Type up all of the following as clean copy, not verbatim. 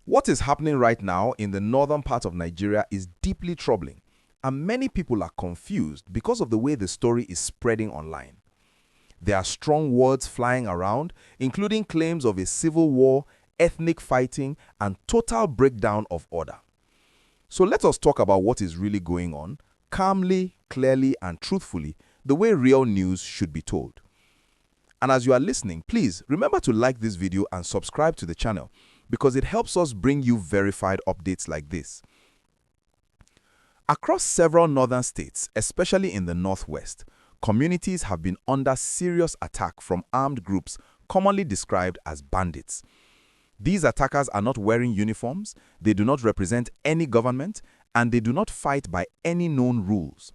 What is happening right now in the northern part of Nigeria is deeply troubling, and many people are confused because of the way the story is spreading online. There are strong words flying around, including claims of a civil war, ethnic fighting, and total breakdown of order. So let us talk about what is really going on, calmly, clearly, and truthfully, the way real news should be told. And as you are listening, please remember to like this video and subscribe to the channel because it helps us bring you verified updates like this. Across several northern states, especially in the northwest, communities have been under serious attack from armed groups commonly described as bandits. These attackers are not wearing uniforms, they do not represent any government, and they do not fight by any known rules.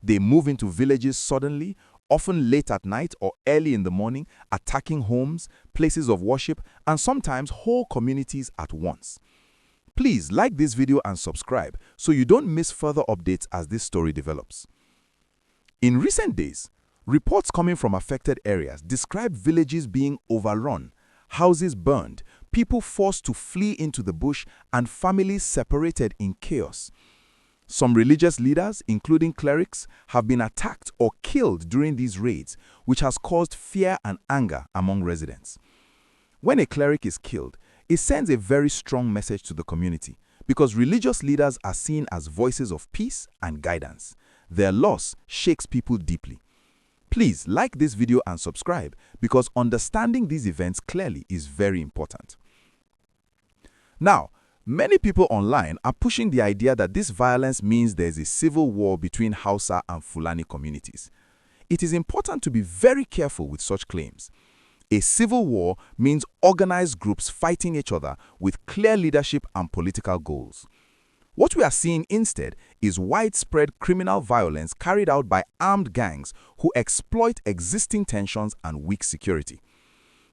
They move into villages suddenly, often late at night or early in the morning, attacking homes, places of worship, and sometimes whole communities at once. Please like this video and subscribe so you don't miss further updates as this story develops. In recent days, reports coming from affected areas describe villages being overrun, houses burned, people forced to flee into the bush, and families separated in chaos. Some religious leaders, including clerics, have been attacked or killed during these raids, which has caused fear and anger among residents. When a cleric is killed, it sends a very strong message to the community because religious leaders are seen as voices of peace and guidance. Their loss shakes people deeply. Please like this video and subscribe because understanding these events clearly is very important. Now, many people online are pushing the idea that this violence means there is a civil war between Hausa and Fulani communities. It is important to be very careful with such claims. A civil war means organized groups fighting each other with clear leadership and political goals. What we are seeing instead is widespread criminal violence carried out by armed gangs who exploit existing tensions and weak security.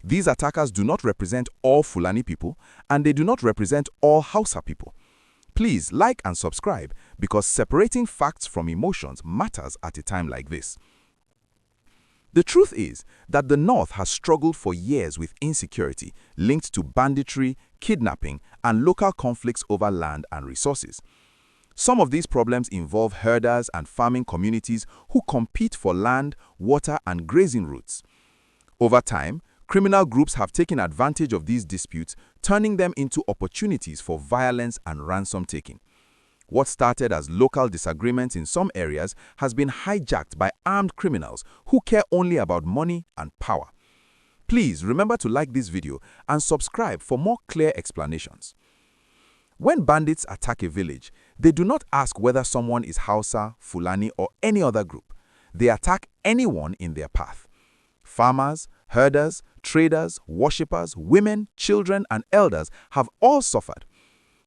These attackers do not represent all Fulani people, and they do not represent all Hausa people. Please like and subscribe because separating facts from emotions matters at a time like this. The truth is that the North has struggled for years with insecurity linked to banditry, kidnapping, and local conflicts over land and resources. Some of these problems involve herders and farming communities who compete for land, water, and grazing routes. Over time, criminal groups have taken advantage of these disputes, turning them into opportunities for violence and ransom-taking. What started as local disagreements in some areas has been hijacked by armed criminals who care only about money and power. Please remember to like this video and subscribe for more clear explanations. When bandits attack a village, they do not ask whether someone is Hausa, Fulani, or any other group. They attack anyone in their path. Farmers, herders, traders, worshippers, women, children, and elders have all suffered.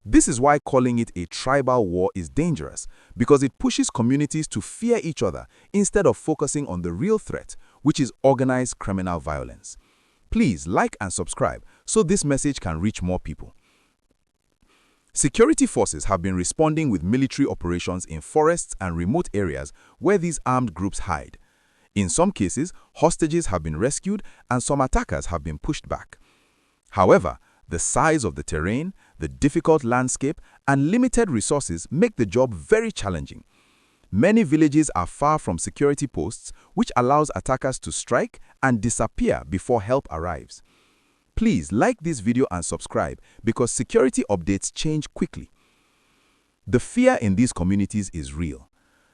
This is why calling it a tribal war is dangerous, because it pushes communities to fear each other instead of focusing on the real threat, which is organized criminal violence. Please like and subscribe so this message can reach more people. Security forces have been responding with military operations in forests and remote areas where these armed groups hide. In some cases, hostages have been rescued and some attackers have been pushed back. However, the size of the terrain, the difficult landscape, and limited resources make the job very challenging. Many villages are far from security posts, which allows attackers to strike and disappear before help arrives. Please like this video and subscribe because security updates change quickly. The fear in these communities is real.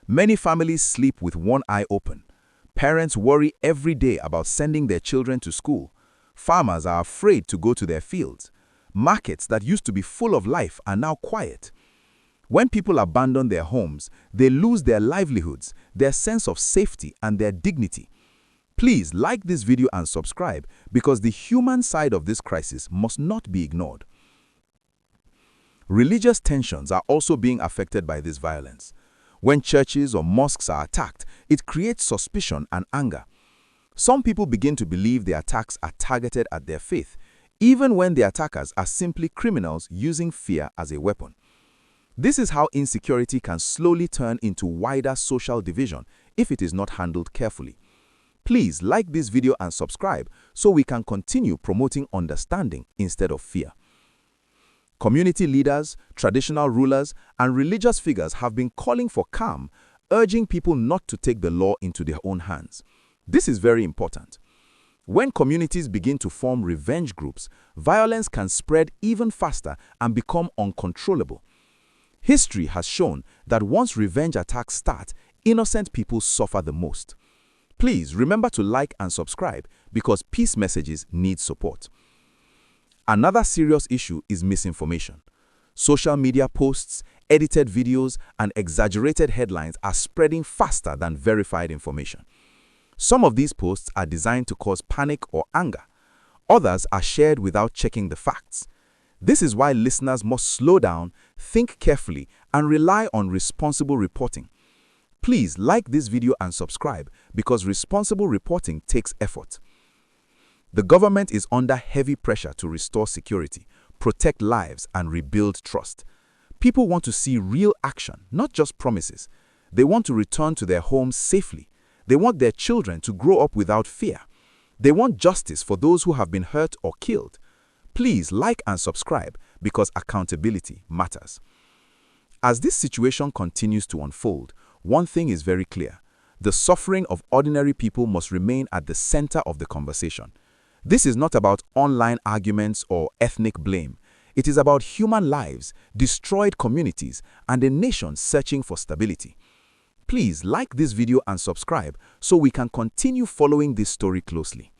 Many families sleep with one eye open. Parents worry every day about sending their children to school. Farmers are afraid to go to their fields. Markets that used to be full of life are now quiet. When people abandon their homes, they lose their livelihoods, their sense of safety, and their dignity. Please like this video and subscribe because the human side of this crisis must not be ignored. Religious tensions are also being affected by this violence. When churches or mosques are attacked, it creates suspicion and anger. Some people begin to believe the attacks are targeted at their faith, even when the attackers are simply criminals using fear as a weapon. This is how insecurity can slowly turn into wider social division if it is not handled carefully. Please like this video and subscribe so we can continue promoting understanding instead of fear. Community leaders, traditional rulers, and religious figures have been calling for calm, urging people not to take the law into their own hands. This is very important. When communities begin to form revenge groups, violence can spread even faster and become uncontrollable. History has shown that once revenge attacks start, innocent people suffer the most. Please remember to like and subscribe because peace messages need support. Another serious issue is misinformation. Social media posts, edited videos, and exaggerated headlines are spreading faster than verified information. Some of these posts are designed to cause panic or anger. Others are shared without checking the facts. This is why listeners must slow down, think carefully, and rely on responsible reporting. Please like this video and subscribe because responsible reporting takes effort. The government is under heavy pressure to restore security, protect lives, and rebuild trust. People want to see real action, not just promises. They want to return to their homes safely. They want their children to grow up without fear. They want justice for those who have been hurt or killed. Please like and subscribe because accountability matters. As this situation continues to unfold, one thing is very clear. The suffering of ordinary people must remain at the center of the conversation. This is not about online arguments or ethnic blame. It is about human lives, destroyed communities, and a nation searching for stability. Please like this video and subscribe so we can continue following this story closely.